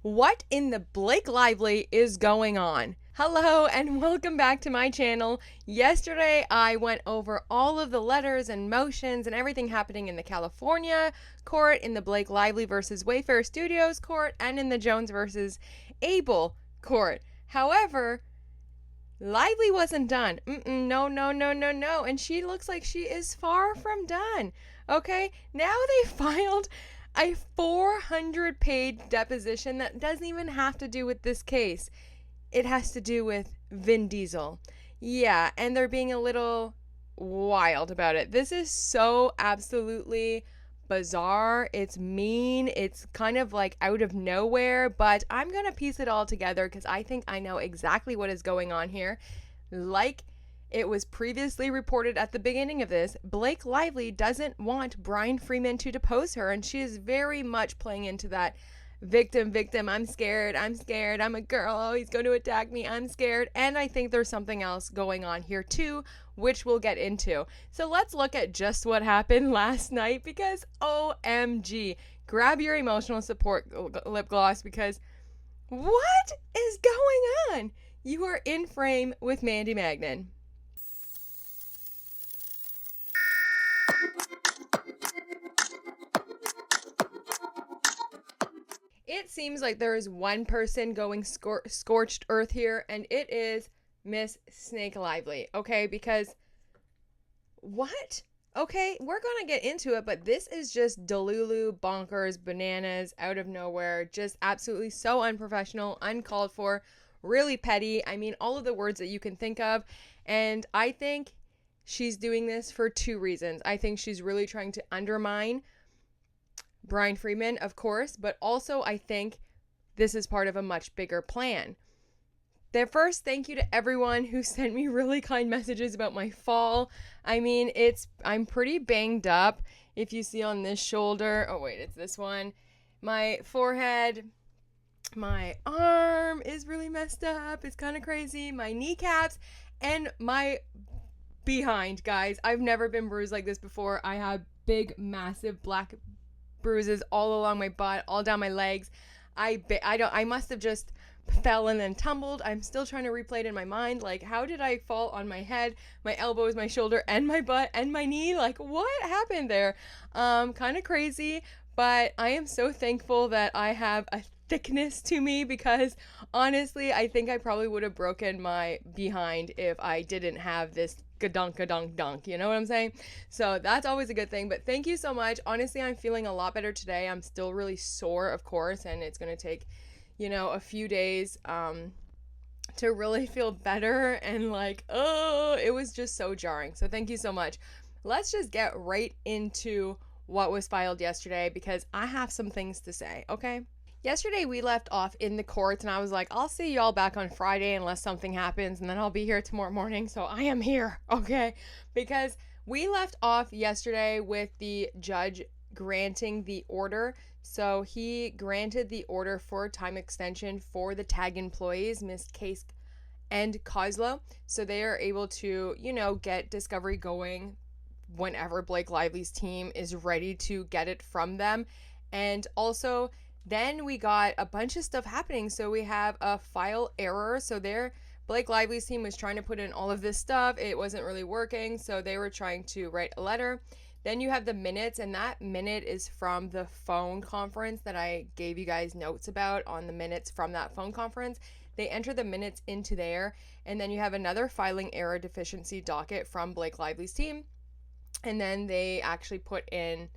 What in the Blake Lively is going on? Hello and welcome back to my channel. Yesterday I went over all of the letters and motions and everything happening in the California court, in the Blake Lively versus Wayfair Studios court, and in the Jones versus Abel court. However, Lively wasn't done. No. And she looks like she is far from done. Okay, now they filed a 400-page deposition that doesn't even have to do with this case. It has to do with Vin Diesel. Yeah, and they're being a little wild about it. This is so absolutely bizarre. It's mean. It's kind of like out of nowhere, but I'm going to piece it all together because I think I know exactly what is going on here. Like it was previously reported at the beginning of this, Blake Lively doesn't want Brian Freeman to depose her, and she is very much playing into that victim, I'm scared, I'm a girl, oh, he's going to attack me, I'm scared. And I think there's something else going on here too, which we'll get into. So let's look at just what happened last night, because OMG, grab your emotional support lip gloss, because what is going on? You are in frame with Mandy Magnan. It seems like there is one person going scorched earth here, and it is Miss Snake Lively, okay? Because what? Okay, we're gonna get into it, but this is just delulu, bonkers, bananas, out of nowhere, just absolutely so unprofessional, uncalled for, really petty. I mean, all of the words that you can think of, and I think she's doing this for two reasons. I think she's really trying to undermine Brian Freeman, of course, but also I think this is part of a much bigger plan. First, thank you to everyone who sent me really kind messages about my fall. I mean, I'm pretty banged up. If you see on this shoulder, oh wait, it's this one. My forehead, my arm is really messed up. It's kind of crazy. My kneecaps and my behind, guys. I've never been bruised like this before. I have big, massive black bruises all along my butt, all down my legs. I must have just fell and then tumbled. I'm still trying to replay it in my mind. Like, how did I fall on my head, my elbows, my shoulder, and my butt, and my knee? Like, what happened there? Kind of crazy, but I am so thankful that I have a thickness to me, because honestly, I think I probably would have broken my behind if I didn't have this dunk, you know what I'm saying? So that's always a good thing, but thank you so much. Honestly, I'm feeling a lot better today. I'm still really sore, of course, and it's going to take, a few days to really feel better, and like, oh, it was just so jarring. So thank you so much. Let's just get right into what was filed yesterday, because I have some things to say, okay? Yesterday we left off in the courts, and I was like, I'll see y'all back on Friday unless something happens, and then I'll be here tomorrow morning. So I am here, okay? Because we left off yesterday with the judge granting the order. So he granted the order for time extension for the tag employees, Miss Case and Kozlow. So they are able to, get discovery going whenever Blake Lively's team is ready to get it from them. And also, then we got a bunch of stuff happening. So we have a file error. So Blake Lively's team was trying to put in all of this stuff. It wasn't really working. So they were trying to write a letter. Then you have the minutes, and that minute is from the phone conference that I gave you guys notes about on the minutes from that phone conference. They enter the minutes into there. And then you have another filing error deficiency docket from Blake Lively's team. And then they actually put in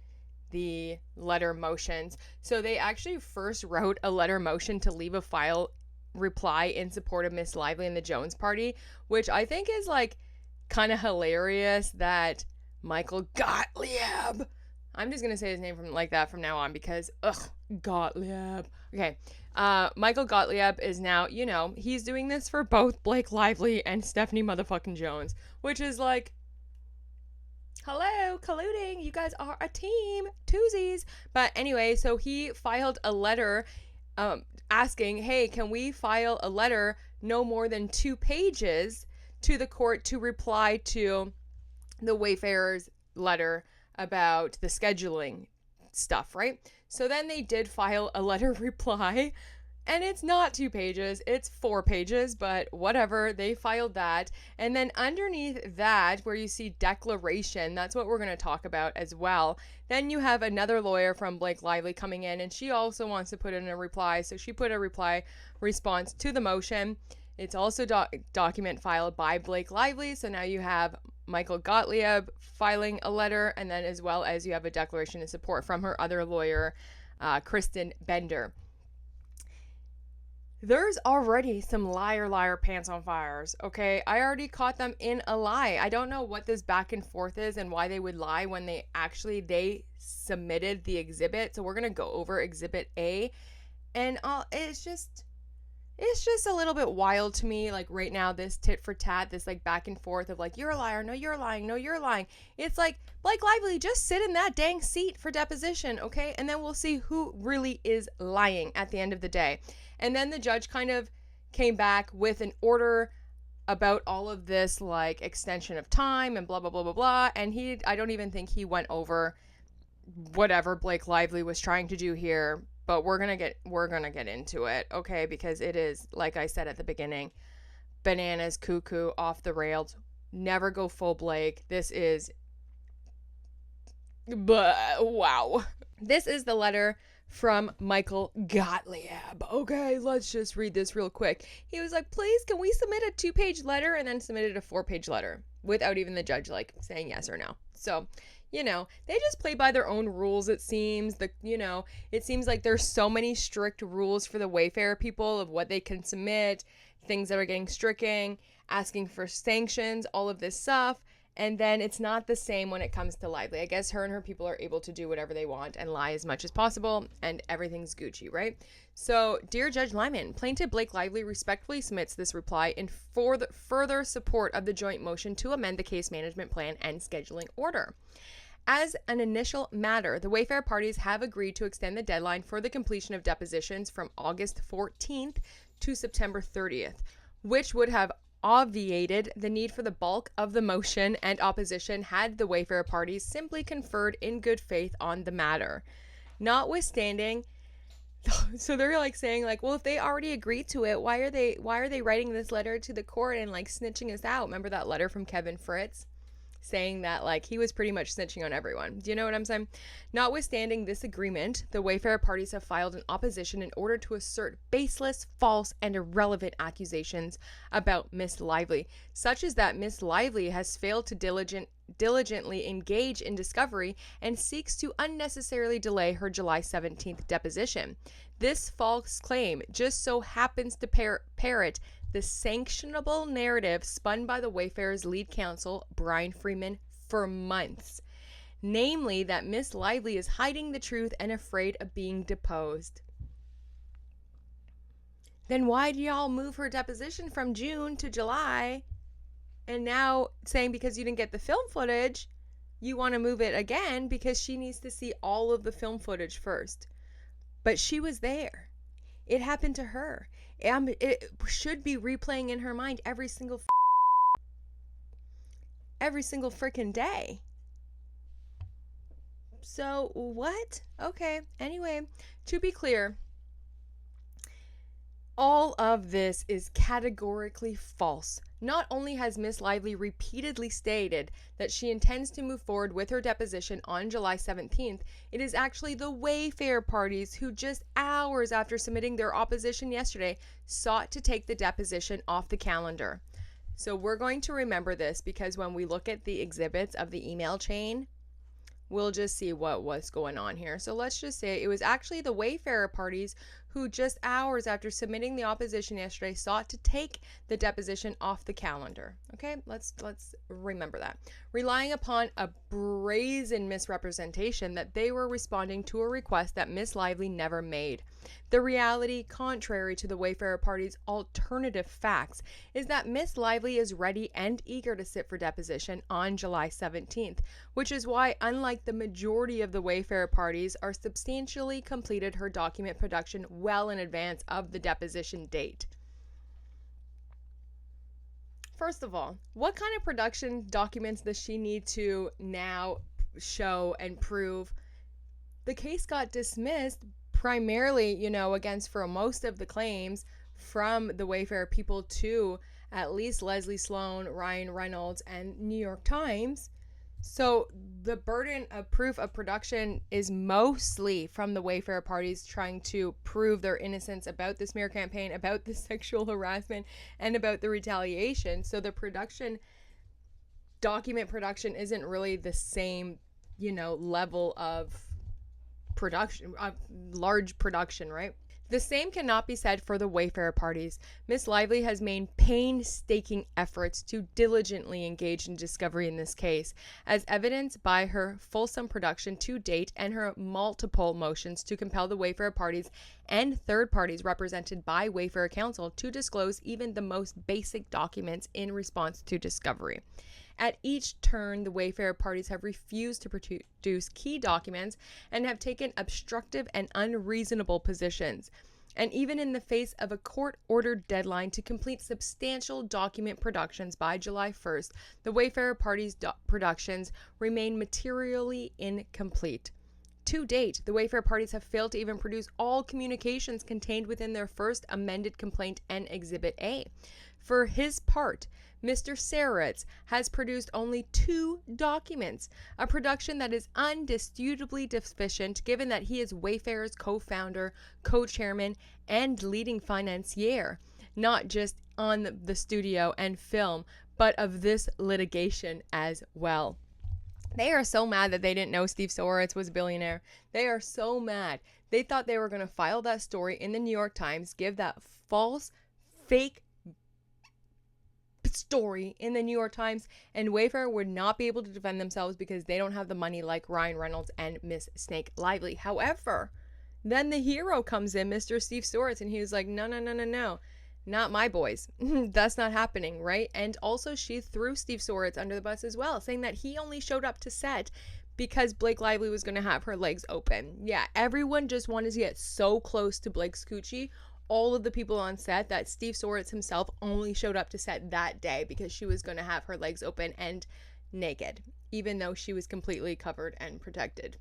the letter motions. So they actually first wrote a letter motion to leave a file reply in support of Miss Lively and the Jones party, which I think is like kind of hilarious that Michael Gottlieb, I'm just gonna say his name from like that from now on, because Gottlieb. Okay, Michael Gottlieb is now, he's doing this for both Blake Lively and Stephanie motherfucking Jones, which is like, hello, colluding. You guys are a team. Twosies. But anyway, so he filed a letter asking, hey, can we file a letter no more than 2 pages to the court to reply to the Wayfarer's letter about the scheduling stuff, right? So then they did file a letter reply And it's not 2 pages, it's 4 pages, but whatever, they filed that. And then underneath that, where you see declaration, that's what we're going to talk about as well. Then you have another lawyer from Blake Lively coming in, and she also wants to put in a reply. So she put a reply response to the motion. It's also document filed by Blake Lively. So now you have Michael Gottlieb filing a letter, and then as well as you have a declaration of support from her other lawyer, Kristen Bender. There's already some liar pants on fires, okay? I already caught them in a lie. I don't know what this back and forth is and why they would lie when they submitted the exhibit. So we're going to go over Exhibit A. And it's just a little bit wild to me, like right now, this tit for tat, this like back and forth of like, you're a liar, no, you're lying, no, you're lying. It's like, Blake Lively, just sit in that dang seat for deposition, okay? And then we'll see who really is lying at the end of the day. And then the judge kind of came back with an order about all of this, like extension of time and blah, blah, blah, blah, blah. And I don't even think he went over whatever Blake Lively was trying to do here, but we're going to get into it, okay? Because it is, like I said at the beginning, bananas, cuckoo, off the rails. Never go full Blake. This is, wow. This is the letter from Michael Gottlieb. Okay, let's just read this real quick. He was like, please, can we submit a 2-page letter? And then submitted a 4-page letter without even the judge like saying yes or no. So, you know, they just play by their own rules, it seems. It seems like there's so many strict rules for the Wayfair people of what they can submit, things that are getting stricken, asking for sanctions, all of this stuff. And then it's not the same when it comes to Lively. I guess her and her people are able to do whatever they want and lie as much as possible, and everything's Gucci, right? So, dear Judge Lyman, Plaintiff Blake Lively respectfully submits this reply in further support of the joint motion to amend the case management plan and scheduling order. As an initial matter, the Wayfair parties have agreed to extend the deadline for the completion of depositions from August 14th to September 30th, which would have obviated the need for the bulk of the motion and opposition had the Wayfair parties simply conferred in good faith on the matter. Notwithstanding, so they're like saying like, well, if they already agreed to it, why are they writing this letter to the court and like snitching us out? Remember that letter from Kevin Fritz saying that like he was pretty much snitching on everyone. Do you know what I'm saying? Notwithstanding this agreement, the Wayfair parties have filed an opposition in order to assert baseless, false, and irrelevant accusations about Miss Lively, such as that Miss Lively has failed to diligently engage in discovery and seeks to unnecessarily delay her July 17th deposition. This false claim just so happens to parrot the sanctionable narrative spun by the Wayfair's lead counsel, Brian Freeman, for months. Namely, that Miss Lively is hiding the truth and afraid of being deposed. Then why do y'all move her deposition from June to July? And now saying because you didn't get the film footage, you want to move it again because she needs to see all of the film footage first. But she was there. It happened to her. It should be replaying in her mind every single freaking day. So what? Okay. Anyway, to be clear, all of this is categorically false. Not only has Miss Lively repeatedly stated that she intends to move forward with her deposition on July 17th, it is actually the Wayfair parties who just hours after submitting their opposition yesterday sought to take the deposition off the calendar. So we're going to remember this because when we look at the exhibits of the email chain, we'll just see what was going on here. So let's just say it was actually the Wayfarer parties who just hours after submitting the opposition yesterday sought to take the deposition off the calendar. Okay, let's remember that. Relying upon a brazen misrepresentation that they were responding to a request that Miss Lively never made. The reality, contrary to the Wayfarer party's alternative facts, is that Miss Lively is ready and eager to sit for deposition on July 17th, which is why, unlike the majority of the Wayfarer parties, are substantially completed her document production well in advance of the deposition date. First of all, what kind of production documents does she need to now show and prove? The case got dismissed primarily, you know, against for most of the claims from the Wayfair people to at least Leslie Sloan, Ryan Reynolds, and New York Times. So the burden of proof of production is mostly from the Wayfair parties trying to prove their innocence about the smear campaign, about the sexual harassment, and about the retaliation. So the document production isn't really the same, you know, level of production, large production, right? The same cannot be said for the Wayfair parties. Miss Lively has made painstaking efforts to diligently engage in discovery in this case, as evidenced by her fulsome production to date and her multiple motions to compel the Wayfair parties and third parties represented by Wayfair Counsel to disclose even the most basic documents in response to discovery. At each turn, the Wayfair parties have refused to produce key documents and have taken obstructive and unreasonable positions. And even in the face of a court-ordered deadline to complete substantial document productions by July 1st, the Wayfair parties' productions remain materially incomplete. To date, the Wayfair parties have failed to even produce all communications contained within their first amended complaint and Exhibit A. For his part, Mr. Saritz has produced only 2 documents, a production that is undisputably deficient given that he is Wayfair's co-founder, co-chairman, and leading financier, not just on the studio and film, but of this litigation as well. They are so mad that they didn't know Steve Saritz was a billionaire. They are so mad. They thought they were going to file that story in the New York Times, give that false, fake story in the New York Times, and Wayfair would not be able to defend themselves because they don't have the money like Ryan Reynolds and Miss Snake Lively. However, then the hero comes in, Mr. Steve Saritz, and he was like, no, not my boys. That's not happening, right? And also she threw Steve Saritz under the bus as well, saying that he only showed up to set because Blake Lively was going to have her legs open. Yeah, everyone just wanted to get so close to Blake's coochie, all of the people on set, that Steve Saritz himself only showed up to set that day because she was going to have her legs open and naked, even though she was completely covered and protected.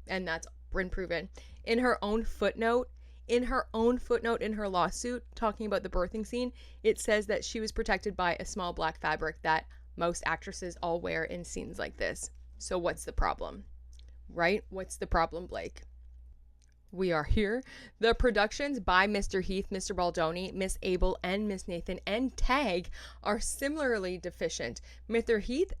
And that's been proven. In her own footnote in her lawsuit, talking about the birthing scene, it says that she was protected by a small black fabric that most actresses all wear in scenes like this. So what's the problem? Right? What's the problem, Blake? We are here. The productions by Mr. Heath, Mr. Baldoni, Miss Abel, and Miss Nathan and Tag are similarly deficient. Mr. Heath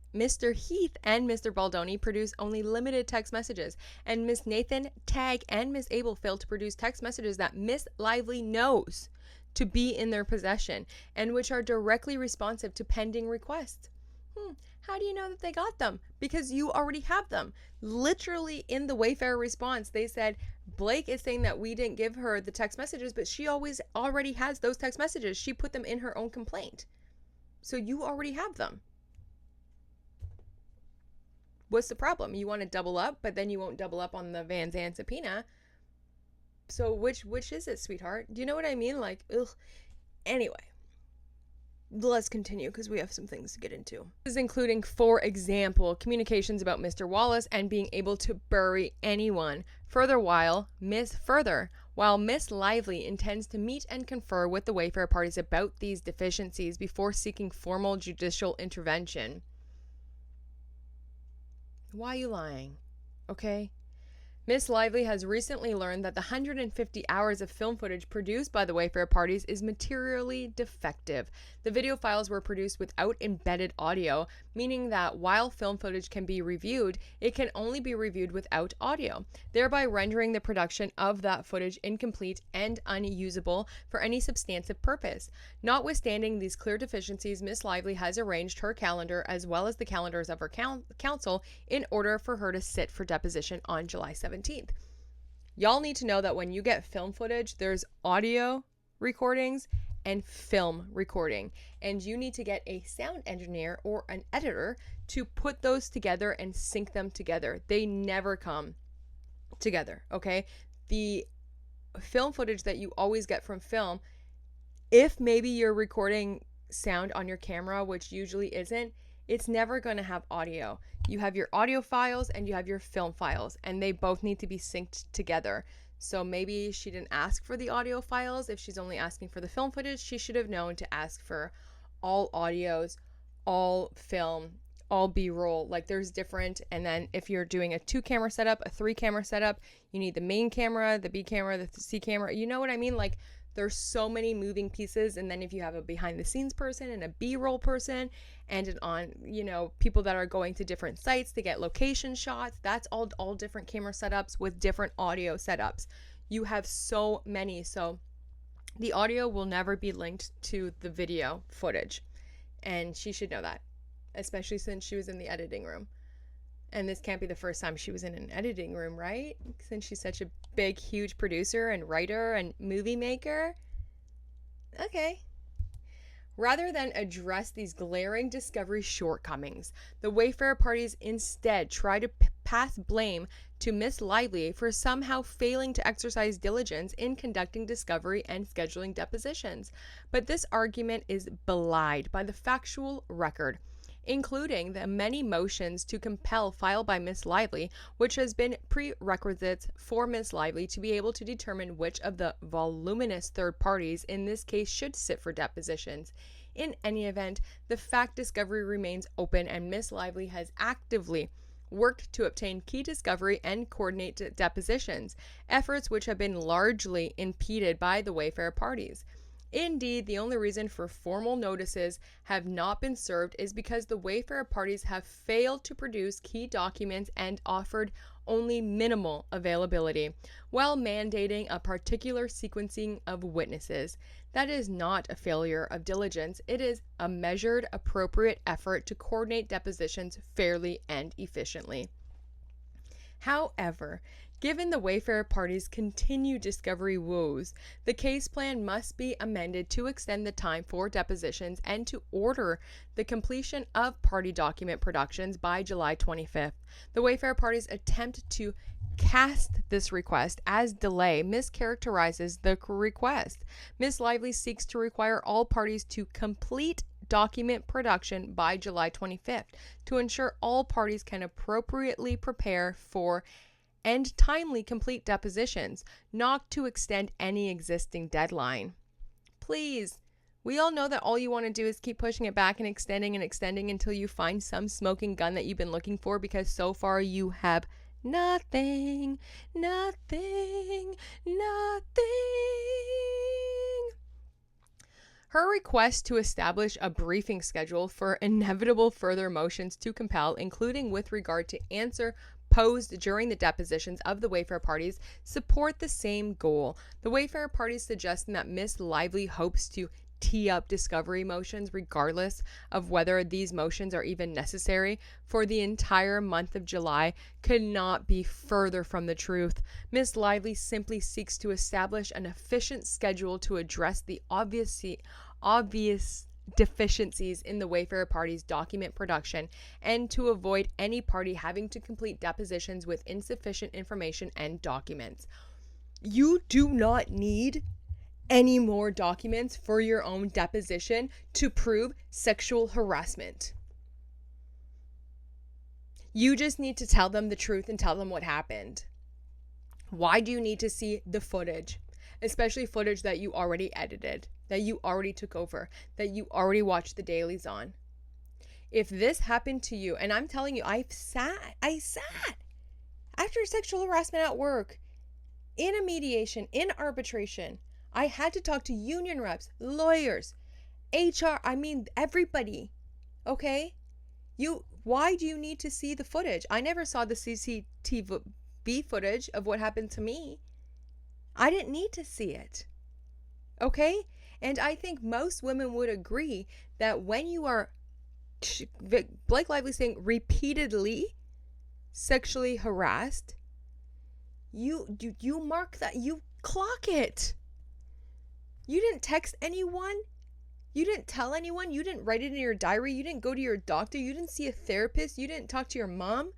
and Mr. Baldoni produce only limited text messages, and Miss Nathan, Tag, and Miss Abel fail to produce text messages that Miss Lively knows to be in their possession and which are directly responsive to pending requests. How do you know that they got them? Because you already have them. Literally in the Wayfair response, they said, Blake is saying that we didn't give her the text messages, but she already has those text messages. She put them in her own complaint. So you already have them. What's the problem? You want to double up, but then you won't double up on the Van Zandt subpoena. So which is it, sweetheart? Do you know what I mean? Like, ugh. Anyway. Let's continue because we have some things to get into. This is including, for example, communications about Mr. Wallace and being able to bury anyone. While Miss Lively intends to meet and confer with the Wayfair parties about these deficiencies before seeking formal judicial intervention. Why are you lying? Okay? Miss Lively has recently learned that the 150 hours of film footage produced by the Wayfair parties is materially defective. The video files were produced without embedded audio, meaning that while film footage can be reviewed, it can only be reviewed without audio, thereby rendering the production of that footage incomplete and unusable for any substantive purpose. Notwithstanding these clear deficiencies, Miss Lively has arranged her calendar as well as the calendars of her counsel in order for her to sit for deposition on July 17th. Y'all need to know that when you get film footage, there's audio recordings and film recording, and you need to get a sound engineer or an editor to put those together and sync them together. They never come together, okay? The film footage that you always get from film, if maybe you're recording sound on your camera, which usually isn't, it's never going to have audio. You have your audio files and you have your film files, and they both need to be synced together. So maybe she didn't ask for the audio files. If she's only asking for the film footage, she should have known to ask for all audios, all film, all B-roll. Like there's different. And then if you're doing a 2-camera setup, a 3-camera setup, you need the main camera, the B camera, the C camera. You know what I mean? Like there's so many moving pieces. And then if you have a behind the scenes person and a B-roll person and an on, people that are going to different sites to get location shots, that's all different camera setups with different audio setups. You have so many. So the audio will never be linked to the video footage. And she should know that, especially since she was in the editing room. And this can't be the first time she was in an editing room, right? Since she's such a big, huge producer and writer and movie maker. Okay. Rather than address these glaring discovery shortcomings, the Wayfarer parties instead try to pass blame to Miss Lively for somehow failing to exercise diligence in conducting discovery and scheduling depositions. But this argument is belied by the factual record, including the many motions to compel filed by Miss Lively, which has been prerequisites for Miss Lively to be able to determine which of the voluminous third parties in this case should sit for depositions. In any event, the fact discovery remains open, and Miss Lively has actively worked to obtain key discovery and coordinate depositions, efforts which have been largely impeded by the Wayfarer parties. Indeed, the only reason for formal notices have not been served is because the Wayfarer parties have failed to produce key documents and offered only minimal availability, while mandating a particular sequencing of witnesses. That is not a failure of diligence. It is a measured, appropriate effort to coordinate depositions fairly and efficiently. However, given the Wayfarer party's continued discovery woes, the case plan must be amended to extend the time for depositions and to order the completion of party document productions by July 25th. The Wayfarer party's attempt to cast this request as delay mischaracterizes the request. Miss Lively seeks to require all parties to complete document production by July 25th to ensure all parties can appropriately prepare for and timely complete depositions, not to extend any existing deadline. Please, we all know that all you want to do is keep pushing it back and extending until you find some smoking gun that you've been looking for, because so far you have nothing. Her request to establish a briefing schedule for inevitable further motions to compel, including with regard to answer posed during the depositions of the Wayfarer parties, support the same goal. The Wayfarer parties suggesting that Miss Lively hopes to tee up discovery motions regardless of whether these motions are even necessary for the entire month of July could not be further from the truth. Miss Lively simply seeks to establish an efficient schedule to address the obvious deficiencies in the Wayfarer party's document production and to avoid any party having to complete depositions with insufficient information and documents. You do not need any more documents for your own deposition to prove sexual harassment. You just need to tell them the truth and tell them what happened. Why do you need to see the footage? Especially footage that you already edited, that you already took over, that you already watched the dailies on. If this happened to you, and I'm telling you, I sat after sexual harassment at work, in a mediation, in arbitration. I had to talk to union reps, lawyers, HR, everybody. Okay? Why do you need to see the footage? I never saw the CCTV footage of what happened to me. I didn't need to see it. Okay? And I think most women would agree that when you are, Blake Lively saying, repeatedly sexually harassed, you mark that, you clock it. You didn't text anyone. You didn't tell anyone. You didn't write it in your diary. You didn't go to your doctor. You didn't see a therapist. You didn't talk to your mom.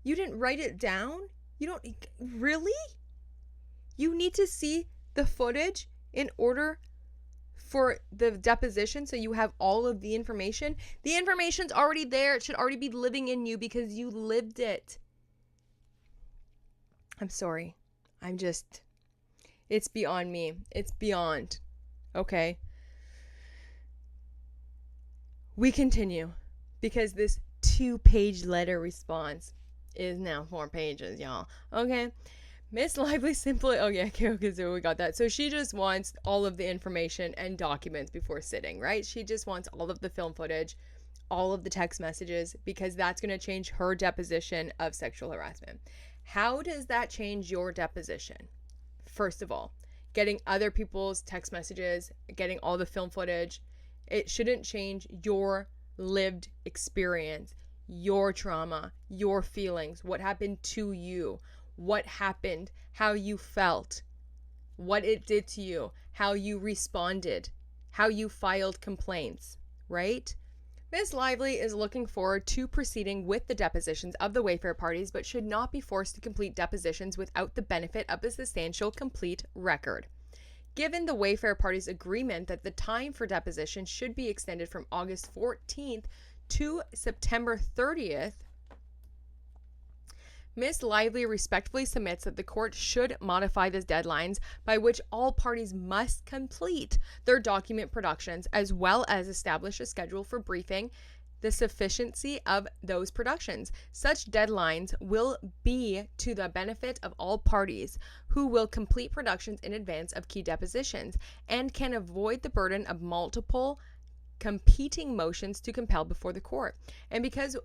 You didn't write it down. You don't, really? You need to see the footage in order for the deposition so you have all of the information. The information's already there. It should already be living in you because you lived it. I'm sorry. It's beyond me. It's beyond. Okay. We continue because this 2-page letter response is now 4 pages, y'all. Okay. Miss Lively simply, okay, so we got that. So she just wants all of the information and documents before sitting, right? She just wants all of the film footage, all of the text messages, because that's going to change her deposition of sexual harassment. How does that change your deposition? First of all, getting other people's text messages, getting all the film footage, it shouldn't change your lived experience, your trauma, your feelings, what happened to you, what happened, how you felt, what it did to you, how you responded, how you filed complaints, right? Ms. Lively is looking forward to proceeding with the depositions of the Wayfair parties, but should not be forced to complete depositions without the benefit of a substantial complete record. Given the Wayfair parties' agreement that the time for deposition should be extended from August 14th to September 30th, Ms. Lively respectfully submits that the court should modify the deadlines by which all parties must complete their document productions, as well as establish a schedule for briefing the sufficiency of those productions. Such deadlines will be to the benefit of all parties who will complete productions in advance of key depositions and can avoid the burden of multiple competing motions to compel before the court. And because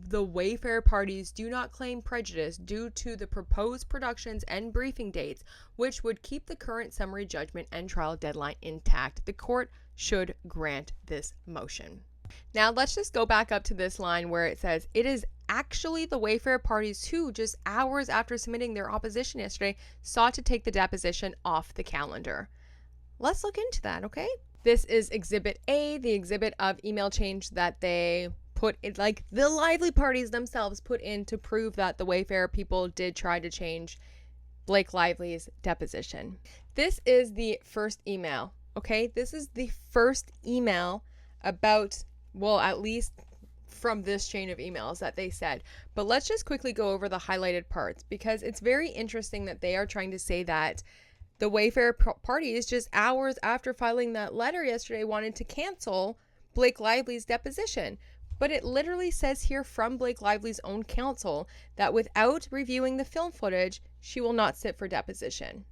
the Wayfair parties do not claim prejudice due to the proposed productions and briefing dates, which would keep the current summary judgment and trial deadline intact, the court should grant this motion. Now let's just go back up to this line where it says, it is actually the Wayfair parties who, just hours after submitting their opposition yesterday, sought to take the deposition off the calendar. Let's look into that, okay? This is Exhibit A, the exhibit of email change that they put in, like the Lively parties themselves put in to prove that the Wayfair people did try to change Blake Lively's deposition. This is the first email, okay? This is the first email about, well, at least from this chain of emails that they said. But let's just quickly go over the highlighted parts, because it's very interesting that they are trying to say that the Wayfair parties, just hours after filing that letter yesterday, wanted to cancel Blake Lively's deposition. But it literally says here from Blake Lively's own counsel that without reviewing the film footage, she will not sit for deposition.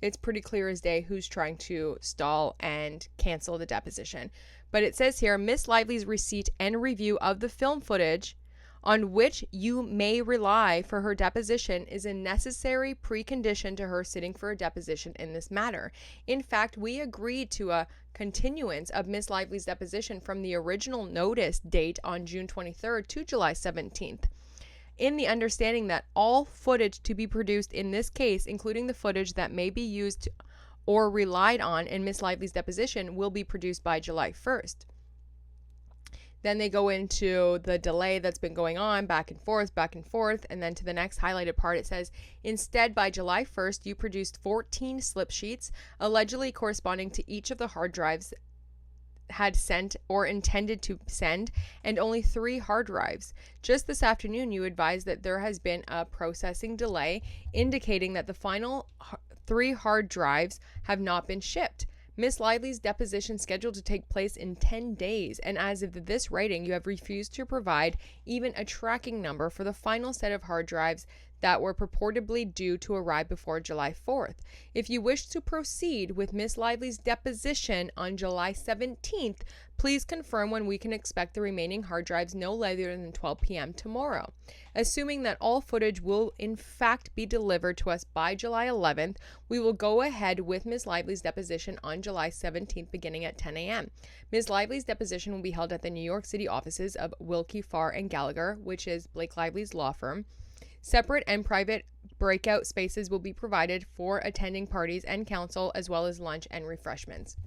It's pretty clear as day who's trying to stall and cancel the deposition. But it says here, Miss Lively's receipt and review of the film footage on which you may rely for her deposition is a necessary precondition to her sitting for a deposition in this matter. In fact, we agreed to a continuance of Miss Lively's deposition from the original notice date on June 23rd to July 17th. In the understanding that all footage to be produced in this case, including the footage that may be used or relied on in Miss Lively's deposition, will be produced by July 1st. Then they go into the delay that's been going on back and forth. And then to the next highlighted part, it says, instead, by July 1st, you produced 14 slip sheets, allegedly corresponding to each of the hard drives had sent or intended to send, and only 3 hard drives. Just this afternoon, you advised that there has been a processing delay, indicating that the final 3 hard drives have not been shipped. Miss Lively's deposition scheduled to take place in 10 days, and as of this writing, you have refused to provide even a tracking number for the final set of hard drives that were purportedly due to arrive before July 4th. If you wish to proceed with Miss Lively's deposition on July 17th, please confirm when we can expect the remaining hard drives no later than 12 p.m. tomorrow. Assuming that all footage will in fact be delivered to us by July 11th, we will go ahead with Miss Lively's deposition on July 17th beginning at 10 a.m. Miss Lively's deposition will be held at the New York City offices of Wilkie, Farr & Gallagher, which is Blake Lively's law firm. Separate and private breakout spaces will be provided for attending parties and counsel, as well as lunch and refreshments.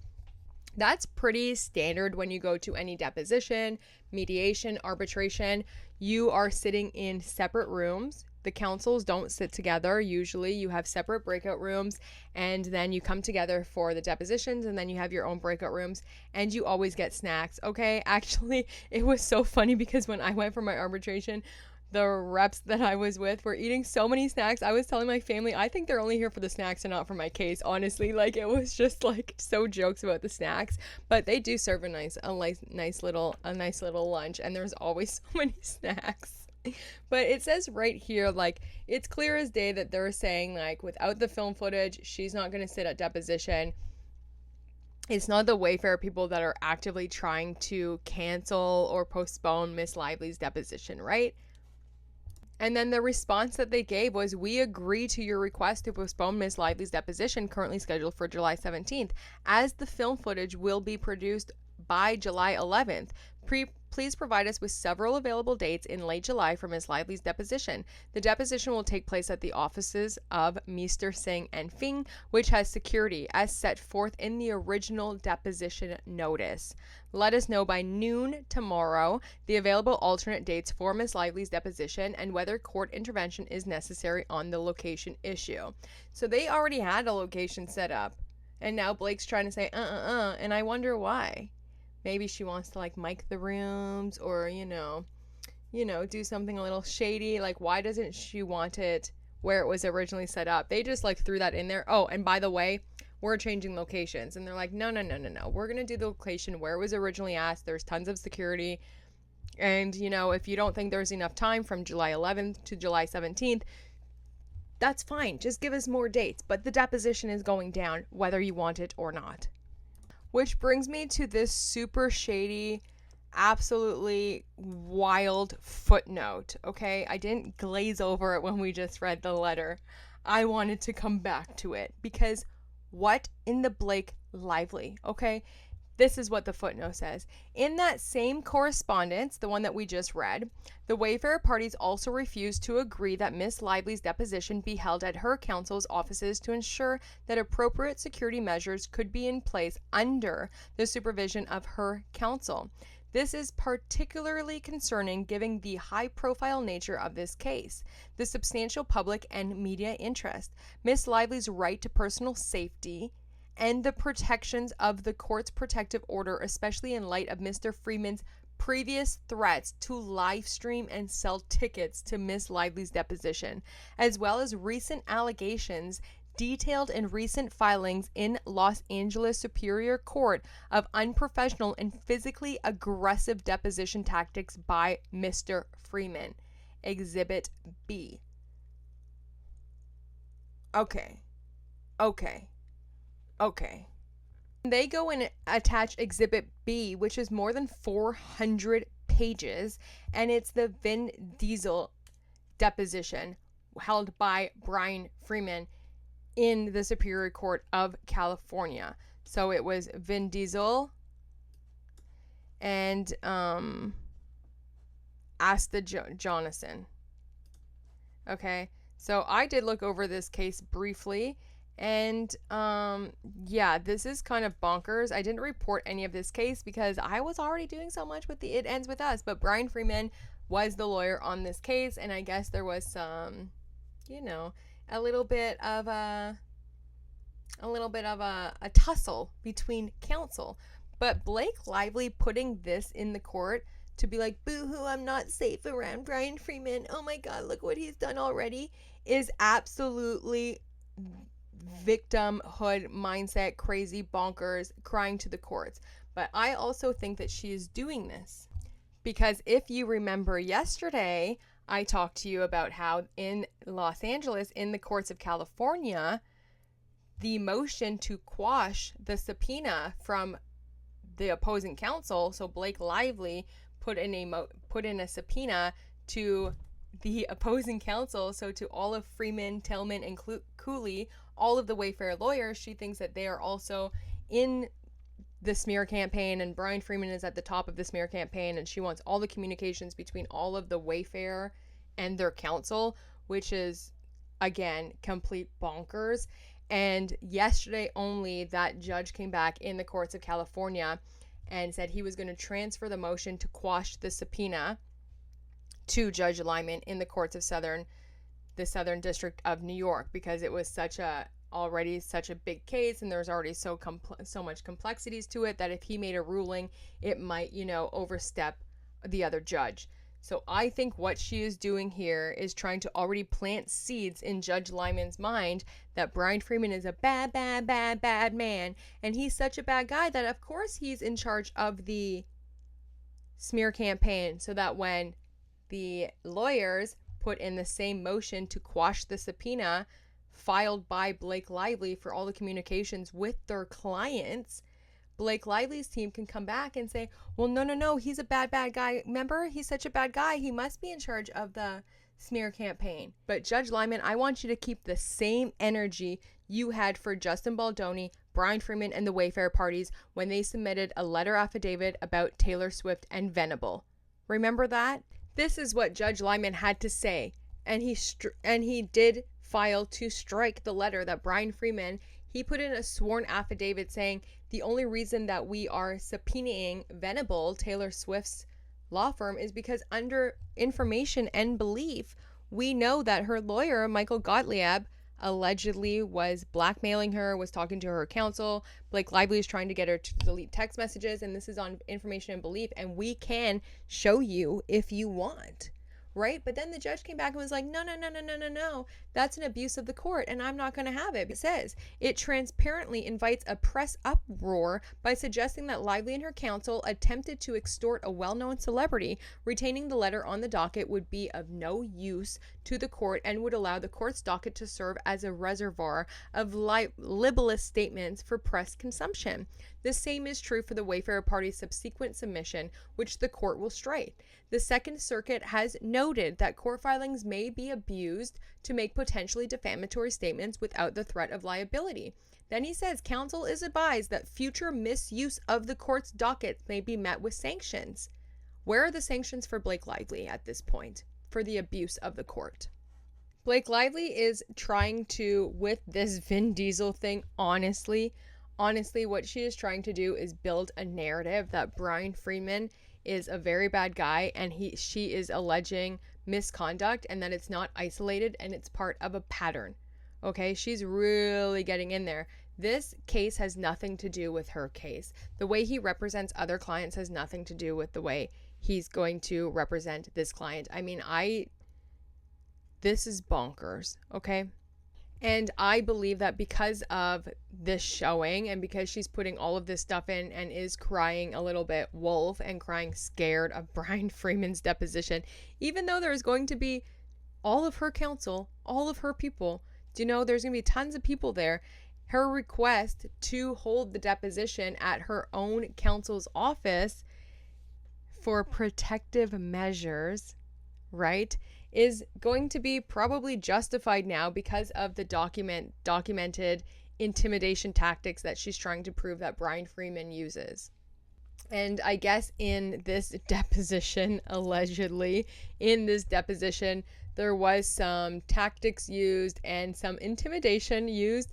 That's pretty standard when you go to any deposition, mediation, arbitration. You are sitting in separate rooms. The counsels don't sit together. Usually you have separate breakout rooms, and then you come together for the depositions, and then you have your own breakout rooms, and you always get snacks. Okay, actually, it was so funny because when I went for my arbitration, the reps that I was with were eating so many snacks. I was telling my family, I think they're only here for the snacks and not for my case, honestly. Like, it was just like so jokes about the snacks, but they do serve a nice little lunch, and there's always so many snacks. But it says right here, like, it's clear as day that they're saying, like, without the film footage, she's not going to sit at deposition. It's not the Wayfair people that are actively trying to cancel or postpone Miss Lively's deposition, right? And then the response that they gave was, we agree to your request to postpone Miss Lively's deposition, currently scheduled for July 17th, as the film footage will be produced by July 11th. Please provide us with several available dates in late July for Ms. Lively's deposition. The deposition will take place at the offices of Mr. Singh and Fing, which has security as set forth in the original deposition notice. Let us know by noon tomorrow the available alternate dates for Ms. Lively's deposition and whether court intervention is necessary on the location issue. So they already had a location set up, and now Blake's trying to say and I wonder why. Maybe she wants to, like, mic the rooms, or, you know, do something a little shady. Like, why doesn't she want it where it was originally set up? They just, like, threw that in there. Oh, and by the way, we're changing locations. And they're like, no. We're going to do the location where it was originally asked. There's tons of security. And, you know, if you don't think there's enough time from July 11th to July 17th, that's fine. Just give us more dates. But the deposition is going down whether you want it or not. Which brings me to this super shady, absolutely wild footnote, okay? I didn't glaze over it when we just read the letter. I wanted to come back to it because what in the Blake Lively, okay? This is what the footnote says. In that same correspondence, the one that we just read, the Wayfair parties also refused to agree that Miss Lively's deposition be held at her counsel's offices to ensure that appropriate security measures could be in place under the supervision of her counsel. This is particularly concerning given the high-profile nature of this case, the substantial public and media interest, Miss Lively's right to personal safety, and the protections of the court's protective order, especially in light of Mr. Freeman's previous threats to live stream and sell tickets to Miss Lively's deposition, as well as recent allegations detailed in recent filings in Los Angeles Superior Court of unprofessional and physically aggressive deposition tactics by Mr. Freeman. Exhibit B. Okay. They go and attach Exhibit B, which is more than 400 pages, and it's the Vin Diesel deposition held by Brian Freeman in the Superior Court of California. So it was Vin Diesel and Asta Jonasson. Okay, so I did look over this case briefly. And, yeah, this is kind of bonkers. I didn't report any of this case because I was already doing so much with the It Ends With Us. But Brian Freeman was the lawyer on this case. And I guess there was some, you know, a little bit of a tussle between counsel. But Blake Lively putting this in the court to be like, boo-hoo, I'm not safe around Brian Freeman. Oh my God, look what he's done already, is absolutely victimhood mindset, crazy, bonkers, crying to the courts. But I also think that she is doing this because if you remember yesterday, I talked to you about how in Los Angeles, in the courts of California, the motion to quash the subpoena from the opposing counsel, so Blake Lively put in a subpoena to the opposing counsel, so to all of Freeman, Tillman, and Cooley, all of the Wayfair lawyers. She thinks that they are also in the smear campaign, and Brian Freeman is at the top of the smear campaign, and she wants all the communications between all of the Wayfair and their counsel, which is, again, complete bonkers. And yesterday only, that judge came back in the courts of California and said he was going to transfer the motion to quash the subpoena to Judge Lyman in the courts of the Southern District of New York, because it was already such a big case, and there's already so much complexities to it that if he made a ruling, it might, overstep the other judge. So I think what she is doing here is trying to already plant seeds in Judge Lyman's mind that Brian Freeman is a bad, bad, bad, bad man. And he's such a bad guy that, of course, he's in charge of the smear campaign, so that when the lawyers put in the same motion to quash the subpoena filed by Blake Lively for all the communications with their clients, Blake Lively's team can come back and say, well, no, he's a bad, bad guy. Remember, he's such a bad guy. He must be in charge of the smear campaign. But Judge Lyman, I want you to keep the same energy you had for Justin Baldoni, Brian Freeman, and the Wayfair parties when they submitted a letter affidavit about Taylor Swift and Venable. Remember that? This is what Judge Lyman had to say. And he did file to strike the letter that Brian Freeman, he put in a sworn affidavit saying the only reason that we are subpoenaing Venable, Taylor Swift's law firm, is because under information and belief, we know that her lawyer, Michael Gottlieb, allegedly was blackmailing her, was talking to her counsel. Blake Lively is trying to get her to delete text messages, and this is on information and belief, and we can show you if you want. Right? But then the judge came back and was like, no. That's an abuse of the court, and I'm not going to have it. It says it transparently invites a press uproar by suggesting that Lively and her counsel attempted to extort a well-known celebrity. Retaining the letter on the docket would be of no use to the court and would allow the court's docket to serve as a reservoir of libelous statements for press consumption. The same is true for the Wayfair party's subsequent submission, which the court will strike. The Second Circuit has noted that court filings may be abused to make potentially defamatory statements without the threat of liability. Then he says counsel is advised that future misuse of the court's docket may be met with sanctions. Where are the sanctions for Blake Lively at this point for the abuse of the court? Blake Lively is trying to, with this Vin Diesel thing, honestly, what she is trying to do is build a narrative that Brian Freeman is a very bad guy and she is alleging misconduct and that it's not isolated and it's part of a pattern. Okay, she's really getting in there. This case has nothing to do with her case. The way he represents other clients has nothing to do with the way he's going to represent this client. I mean, this is bonkers, okay? And I believe that because of this showing and because she's putting all of this stuff in and is crying a little bit wolf and crying scared of Brian Freeman's deposition, even though there's going to be all of her counsel, all of her people, do you know there's going to be tons of people there, her request to hold the deposition at her own counsel's office for protective measures, right, is going to be probably justified now because of the documented intimidation tactics that she's trying to prove that Brian Freeman uses. And I guess in this deposition, allegedly, there was some tactics used and some intimidation used,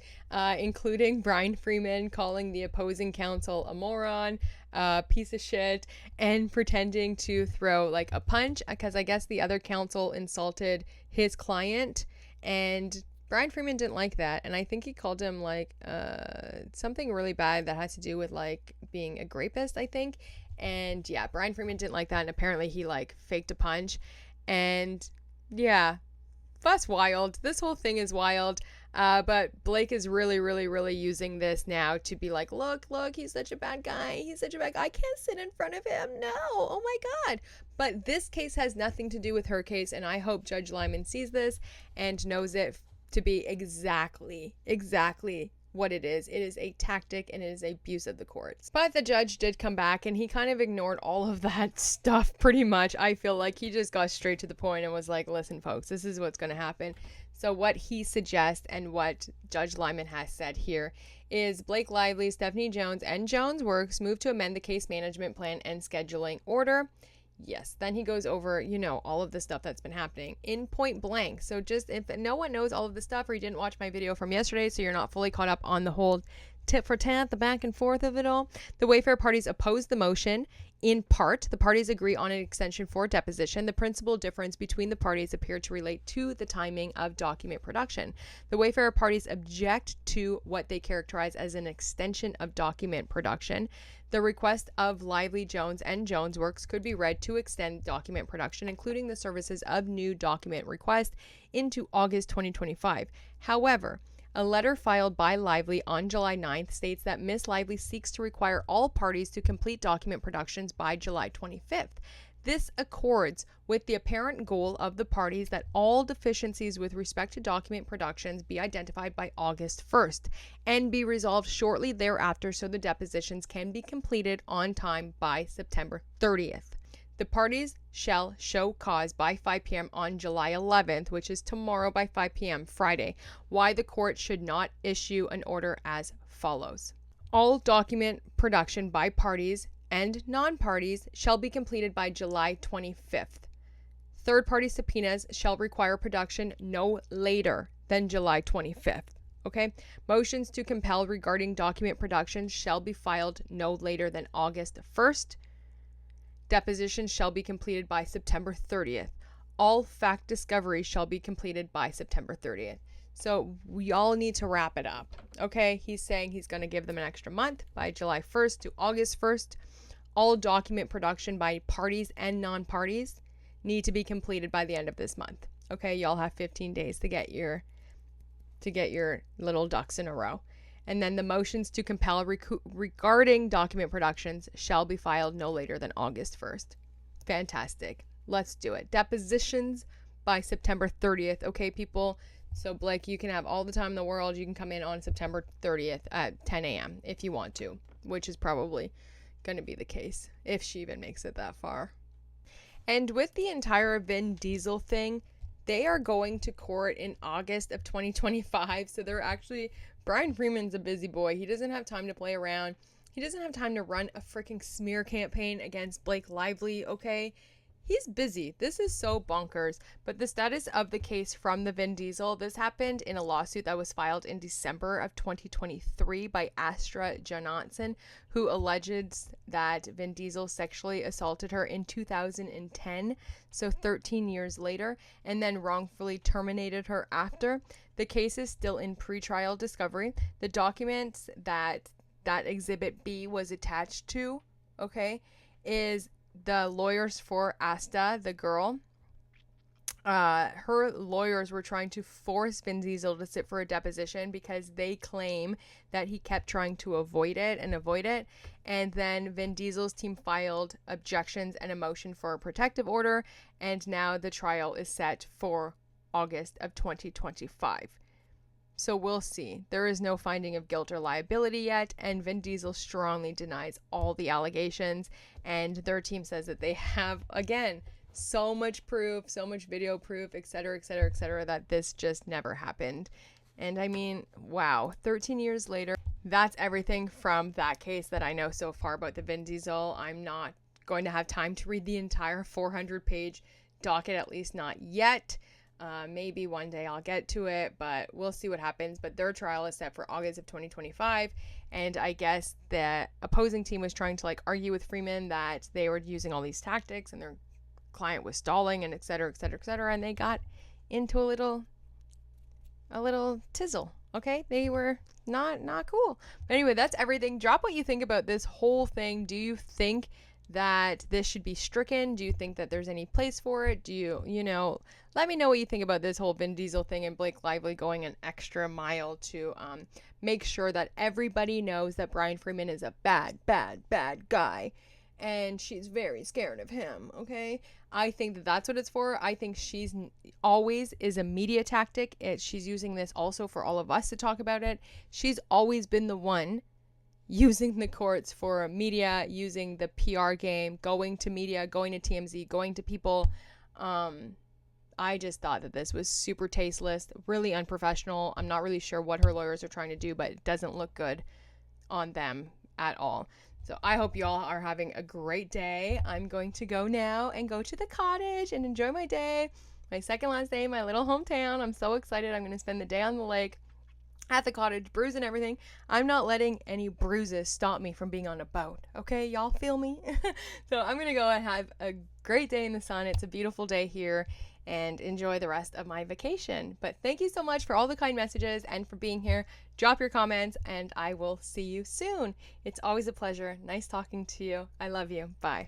including Brian Freeman calling the opposing counsel a moron, piece of shit, and pretending to throw like a punch because I guess the other counsel insulted his client, and Brian Freeman didn't like that, and I think he called him like something really bad that has to do with like being a rapist, I think. And yeah, Brian Freeman didn't like that, and apparently he like faked a punch. And yeah, that's wild. This whole thing is wild. But Blake is really using this now to be like, look, he's such a bad guy. I can't sit in front of him. No. Oh my God. But this case has nothing to do with her case. And I hope Judge Lyman sees this and knows it to be exactly what it is. It is a tactic and it is abuse of the courts. But the judge did come back and he kind of ignored all of that stuff pretty much. I feel like he just got straight to the point and was like, listen, folks, this is what's going to happen. So what he suggests and what Judge Lyman has said here is Blake Lively, Stephanie Jones, and Jones Works move to amend the case management plan and scheduling order. Yes, then he goes over, all of the stuff that's been happening in point blank. So just if no one knows all of the stuff or you didn't watch my video from yesterday, so you're not fully caught up on the whole tit for tat, the back and forth of it all. The Wayfair parties oppose the motion. In part, the parties agree on an extension for deposition. The principal difference between the parties appeared to relate to the timing of document production. The Wayfair parties object to what they characterize as an extension of document production. The request of Lively, Jones, and Jones Works could be read to extend document production, including the services of new document request, into August 2025. However, a letter filed by Lively on July 9th states that Ms. Lively seeks to require all parties to complete document productions by July 25th. This accords with the apparent goal of the parties that all deficiencies with respect to document productions be identified by August 1st and be resolved shortly thereafter so the depositions can be completed on time by September 30th. The parties shall show cause by 5 p.m. on July 11th, which is tomorrow by 5 p.m. Friday, why the court should not issue an order as follows. All document production by parties and non-parties shall be completed by July 25th. Third-party subpoenas shall require production no later than July 25th. Okay? Motions to compel regarding document production shall be filed no later than August 1st. Depositions shall be completed by September 30th. All fact discovery shall be completed by September 30th. So we all need to wrap it up. Okay? He's saying he's going to give them an extra month by July 1st to August 1st. All document production by parties and non-parties need to be completed by the end of this month. Okay? Y'all have 15 days to get your little ducks in a row. And then the motions to compel regarding document productions shall be filed no later than August 1st. Fantastic. Let's do it. Depositions by September 30th. Okay, people? So, Blake, you can have all the time in the world. You can come in on September 30th at 10 a.m. if you want to, which is probably going to be the case if she even makes it that far. And with the entire Vin Diesel thing, they are going to court in August of 2025. So they're actually... Brian Freeman's a busy boy. He doesn't have time to play around. He doesn't have time to run a freaking smear campaign against Blake Lively, okay? He's busy. This is so bonkers. But the status of the case from the Vin Diesel, this happened in a lawsuit that was filed in December of 2023 by Astra Johnson, who alleges that Vin Diesel sexually assaulted her in 2010, so 13 years later, and then wrongfully terminated her after. The case is still in pretrial discovery. The documents that Exhibit B was attached to, okay, is the lawyers for Asta, the girl. Her lawyers were trying to force Vin Diesel to sit for a deposition because they claim that he kept trying to avoid it. And then Vin Diesel's team filed objections and a motion for a protective order. And now the trial is set for August of 2025. So we'll see. There is no finding of guilt or liability yet, and Vin Diesel strongly denies all the allegations, and their team says that they have, again, so much proof, so much video proof, etc., etc., etc., that this just never happened. And I mean, wow, 13 years later, that's everything from that case that I know so far about the Vin Diesel. I'm not going to have time to read the entire 400-page docket, at least not yet. Maybe one day I'll get to it, but we'll see what happens. But their trial is set for August of 2025, and I guess the opposing team was trying to argue with Freeman that they were using all these tactics and their client was stalling and et cetera, et cetera, et cetera, and they got into a little tizzle. Okay, they were not cool. But anyway, that's everything. Drop what you think about this whole thing. Do you think that this should be stricken? Do you think that there's any place for it? Do you let me know what you think about this whole Vin Diesel thing and Blake Lively going an extra mile to make sure that everybody knows that Brian Freeman is a bad guy and she's very scared of him, okay? I think that that's what it's for. I think she's always is a media tactic. She's using this also for all of us to talk about it. She's always been the one using the courts for media, using the PR game, going to media, going to TMZ, going to people. I just thought that this was super tasteless, really unprofessional. I'm not really sure what her lawyers are trying to do, but it doesn't look good on them at all. So I hope y'all are having a great day. I'm going to go now and go to the cottage and enjoy my day. My second last day in my little hometown. I'm so excited. I'm going to spend the day on the lake. at the cottage, bruising everything. I'm not letting any bruises stop me from being on a boat. Okay, y'all feel me? So I'm gonna go and have a great day in the sun. It's a beautiful day here, and enjoy the rest of my vacation. But thank you so much for all the kind messages and for being here. Drop your comments, and I will see you soon. It's always a pleasure. Nice talking to you. I love you. Bye.